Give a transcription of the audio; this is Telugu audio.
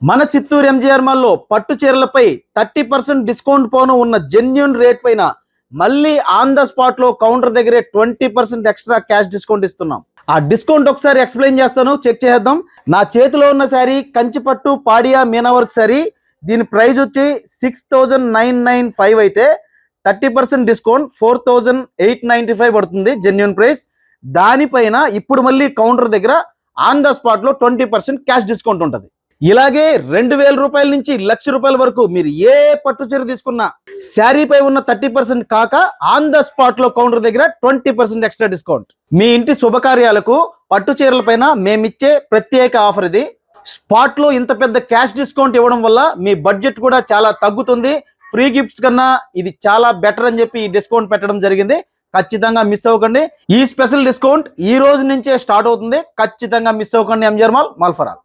మన చిత్తూరు ఎంజీఆర్ మాల్లో పట్టు చీరలపై 30% డిస్కౌంట్ పోను ఉన్న జెన్యూన్ రేట్ పైన మళ్ళీ ఆన్ ద స్పాట్ లో కౌంటర్ దగ్గరే 20% ఎక్స్ట్రా క్యాష్ డిస్కౌంట్ ఇస్తున్నాం. ఆ డిస్కౌంట్ ఒకసారి ఎక్స్ప్లెయిన్ చేస్తాను, చెక్ చేద్దాం. నా చేతిలో ఉన్న శారీ కంచిపట్టు పాడియా మీనా వర్క్ శారీ. దీని ప్రైస్ వచ్చి 6995 అయితే 30% డిస్కౌంట్ 4895 పడుతుంది జెన్యూన్ ప్రైస్. దానిపైన ఇప్పుడు మళ్ళీ కౌంటర్ దగ్గర ఆన్ ద స్పాట్ లో 20% క్యాష్ డిస్కౌంట్ ఉంటుంది. ఇలాగే 2000 రూపాయల నుంచి ₹1,00,000 వరకు మీరు ఏ పట్టు చీర తీసుకున్నా శారీపై ఉన్న 30% కాక ఆన్ ద స్పాట్ లో కౌంటర్ దగ్గర 20% ఎక్స్ట్రా డిస్కౌంట్. మీ ఇంటి శుభకార్యాలకు పట్టు చీరల పైన మేమిచ్చే ప్రత్యేక ఆఫర్ ఇది. స్పాట్ లో ఇంత పెద్ద క్యాష్ డిస్కౌంట్ ఇవ్వడం వల్ల మీ బడ్జెట్ కూడా చాలా తగ్గుతుంది. ఫ్రీ గిఫ్ట్స్ కన్నా ఇది చాలా బెటర్ అని చెప్పి ఈ డిస్కౌంట్ పెట్టడం జరిగింది. ఖచ్చితంగా మిస్ అవ్వకండి. ఈ స్పెషల్ డిస్కౌంట్ ఈ రోజు నుంచే స్టార్ట్ అవుతుంది. ఖచ్చితంగా మిస్ అవ్వకండి. MGR mall, mall for all.